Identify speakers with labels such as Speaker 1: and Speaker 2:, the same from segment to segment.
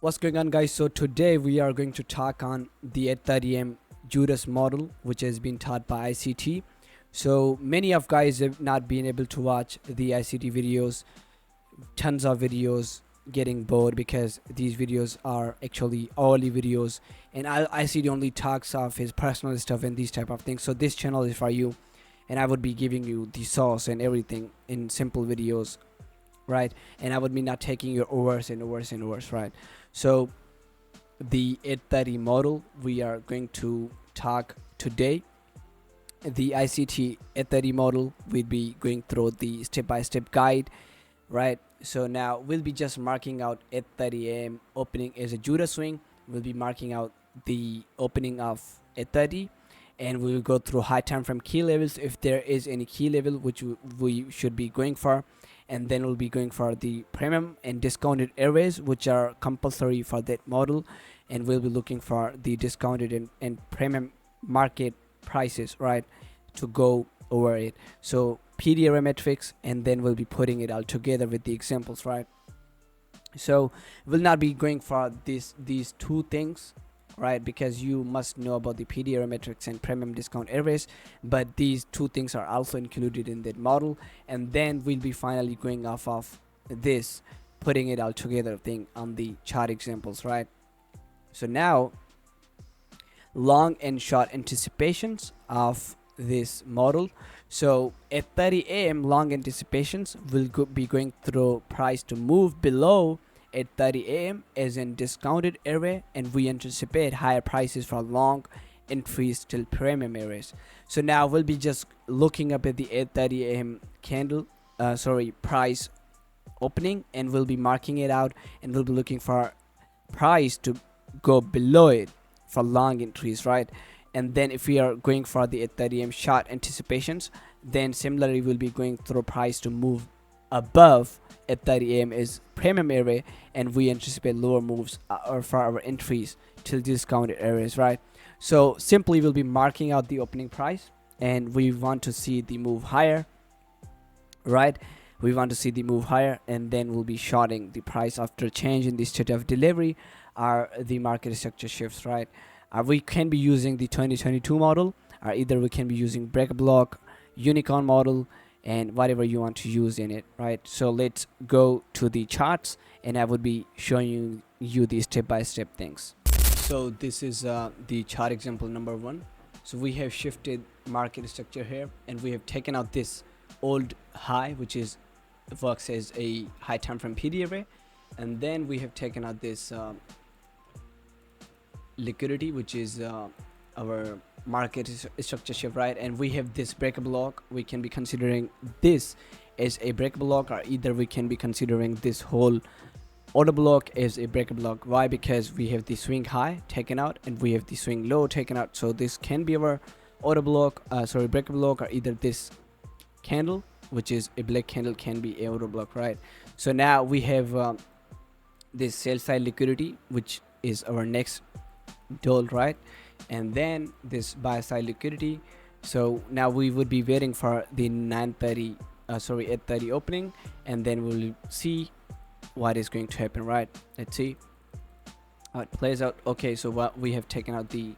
Speaker 1: What's going on, guys? So today we are going to talk on the 830M Judas model, which has been taught by ICT. So many of guys have not been able to watch the ICT videos, tons of videos, getting bored because these videos are actually hourly videos, and ICT only talks of his personal stuff and these type of things. So this channel is for you, and I would be giving you the sauce and everything in simple videos, right? And I would be not taking your hours and hours and hours, right? So the 830 model we are going to talk today. The ICT 830 model, we'll be going through the step-by-step guide, right? So now we'll be just marking out 830 AM opening as a Judah swing. We'll be marking out the opening of 830, and we will go through high time frame key levels if there is any key level which we should be going for, and then we'll be going for the premium and discounted areas which are compulsory for that model, and we'll be looking for the discounted and premium market prices, right, to go over it. So PD area metrics, and then we'll be putting it all together with the examples, right? So we'll not be going for these two things, right, because you must know about the PD area metrics and premium discount areas, but these two things are also included in that model. And then we'll be finally going off of this, putting it all together thing on the chart examples, right? So now long and short anticipations of this model. So at 30 AM long anticipations will be going through price to move below at 30 AM as in discounted area, and we anticipate higher prices for long entries till premium areas. So now we'll be just looking up at the 8:30 AM candle price opening, and we'll be marking it out, and we'll be looking for price to go below it for long entries, right? And then if we are going for the 8:30 AM short anticipations, then similarly we'll be going through price to move above at 30 AM is premium area, and we anticipate lower moves or for our entries till discounted areas, right? So simply we'll be marking out the opening price, and we want to see the move higher, right? We want to see the move higher, and then we'll be shorting the price after change in the state of delivery or the market structure shifts, right? We can be using the 2022 model, or either we can be using break block, unicorn model, and whatever you want to use in it, right? So let's go to the charts, and I would be showing you the step-by-step things. So this is the chart example number 1. So we have shifted market structure here, and we have taken out this old high, which is works as a high time frame PD array, and then we have taken out this liquidity, which is our market structure shift, right? And we have this break block. We can be considering this as a break block, or either we can be considering this whole order block as a break block. Why? Because we have the swing high taken out, and we have the swing low taken out. So this can be our order block, break block, or either this candle, which is a black candle, can be a order block, right? So now we have this sell side liquidity, which is our next dole, right? And then this buy side liquidity. So now we would be waiting for the 8:30 opening, and then we'll see what is going to happen, right? Let's see how it plays out. Okay, so what we have taken out the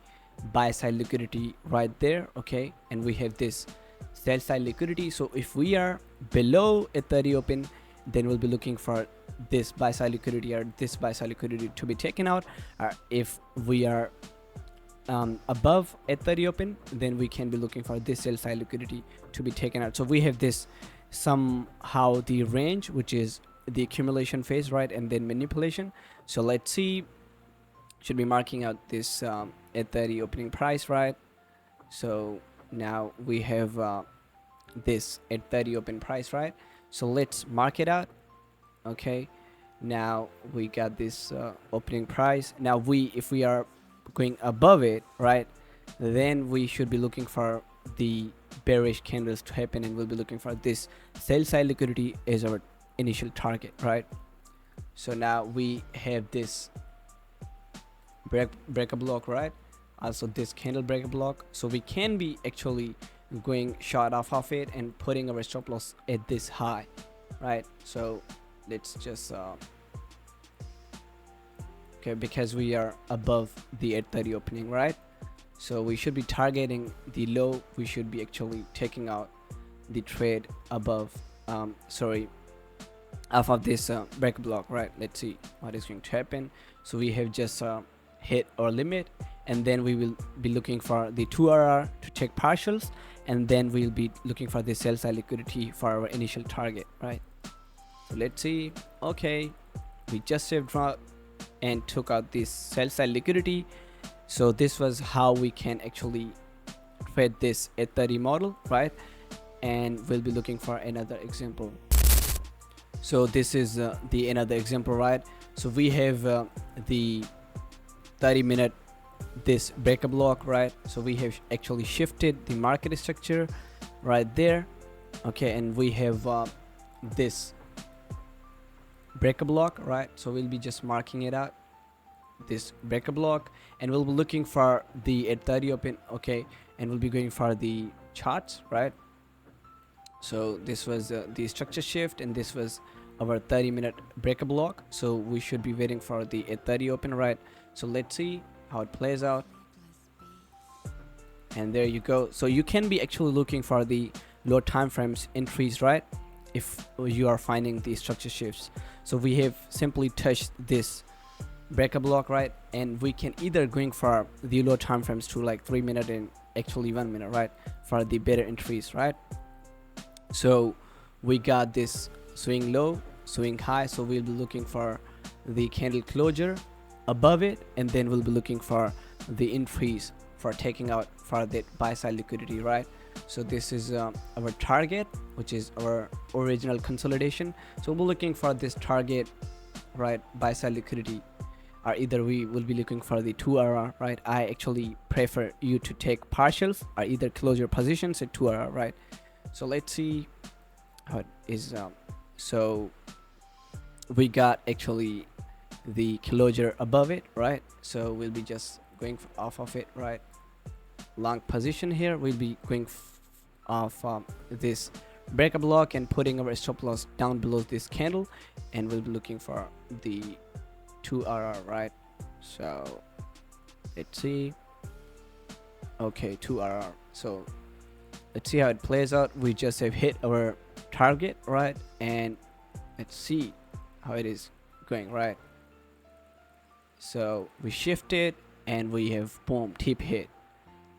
Speaker 1: buy side liquidity right there, okay, and we have this sell side liquidity. So if we are below 8:30 open, then we'll be looking for this buy side liquidity or this buy side liquidity to be taken out. If we are above 8:30 open, then we can be looking for this sell side liquidity to be taken out. So we have this somehow the range, which is the accumulation phase, right, and then manipulation. So let's see, should be marking out this 8:30 opening price, right? So now we have this 8:30 open price, right? So let's mark it out. Okay, now we got this opening price. Now if we are going above it, right, then we should be looking for the bearish candles to happen, and we'll be looking for this sell side liquidity as our initial target, right? So now we have this break block, right? Also this candle break block. So we can be actually going short off of it and putting our stop loss at this high, right? So let's just okay, because we are above the 8:30 opening, right? So we should be targeting the low. We should be actually taking out the trade above, sorry, off of this break block, right? Let's see what is going to happen. So we have just hit our limit, and then we will be looking for the 2RR to check partials, and then we'll be looking for the sell side liquidity for our initial target, right? So let's see. Okay, we just saved drop and took out this sell side liquidity. So this was how we can actually trade this 8:30 model, right? And we'll be looking for another example. So this is the another example, right? So we have the 30-minute this breaker block, right? So we have actually shifted the market structure right there, okay, and we have this breaker block, right? So we'll be just marking it out, this breaker block, and we'll be looking for the 8:30 open, okay, and we'll be going for the charts, right? So this was the structure shift, and this was our 30-minute breaker block. So we should be waiting for the 8:30 open, right? So let's see how it plays out. And there you go. So you can be actually looking for the low time frames entries, right? If you are finding the structure shifts. So we have simply touched this breaker block, right? And we can either going for the low time frames to like 3 minute and actually 1 minute, right? For the better entries, right? So we got this swing low, swing high. So we'll be looking for the candle closure above it, and then we'll be looking for the entries for taking out for that buy side liquidity, right? So this is our target, which is our original consolidation. So we're looking for this target, right? Buy side liquidity, or either we will be looking for the 2RR, right? I actually prefer you to take partials or either close your positions at 2RR, right? So let's see how it is. So we got actually the closure above it, right? So we'll be just going off of it, right? Long position here. We'll be going off this breaker block and putting our stop loss down below this candle, and we'll be looking for the 2RR, right? So let's see. Okay, 2RR. So let's see how it plays out. We just have hit our target, right? And let's see how it is going, right? So we shifted and we have boom, tip hit.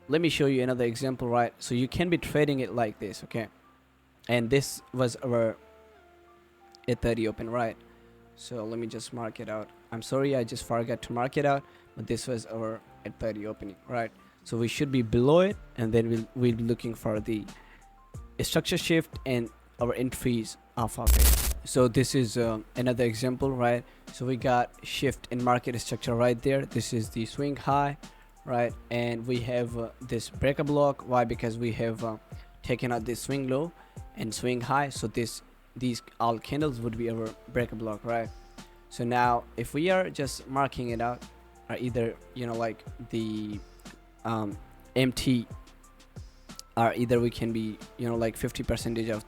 Speaker 1: Let me show you another example, right? So you can be trading it like this, okay? And this was our 8:30 open, right? So let me just mark it out. I'm sorry, I just forgot to mark it out, but this was our 8:30 opening, right? So we should be below it, and then we'll be looking for the structure shift and our entries off of it. So this is another example, right? So we got shift in market structure right there. This is the swing high, right? And we have this breaker block. Why? Because we have taken out this swing low and swing high. So these all candles would be our breaker block, right? So now if we are just marking it out, or either like the MT, or either we can be like 50% of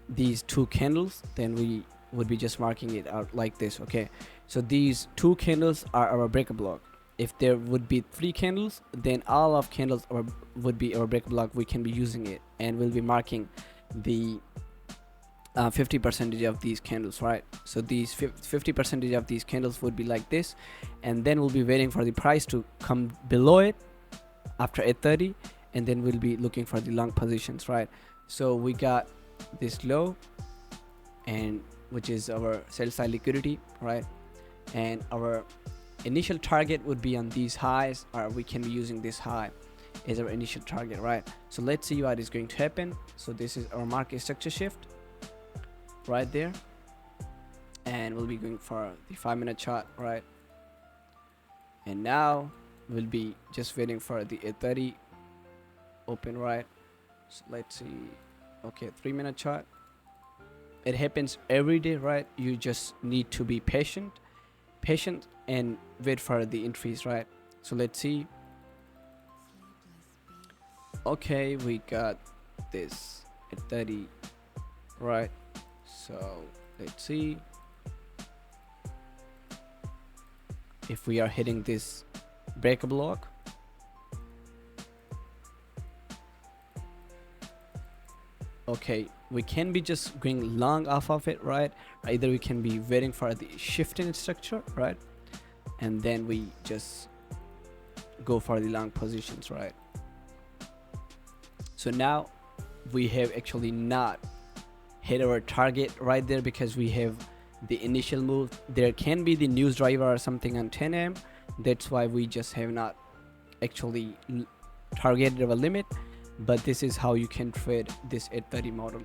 Speaker 1: these two candles, then we would be just marking it out like this, okay? So these two candles are our breaker block. If there would be 3 candles, then all of candles would be our breaker block. We can be using it, and we'll be marking the 50% of these candles, right? So these 50% of these candles would be like this, and then we'll be waiting for the price to come below it after 8:30, and then we'll be looking for the long positions, right? So we got this low, and which is our sell side liquidity, right? And our initial target would be on these highs, or we can be using this high as our initial target, right? So let's see what is going to happen. So this is our market structure shift right there, and we'll be going for the 5-minute chart, right? And now we'll be just waiting for the 8:30 open, right? So let's see. Okay, 3-minute chart. It happens every day, right? You just need to be patient and wait for the entries, right? So let's see. Okay, we got this at 30, right? So let's see. if we are hitting this break block, okay, we can be just going long off of it, right? Either we can be waiting for the shift in structure, right? And then we just go for the long positions, right? So now we have actually not hit our target right there because we have the initial move. There can be the news driver or something on 10 a.m. That's why we just have not actually targeted our limit. But this is how you can trade this 830 model.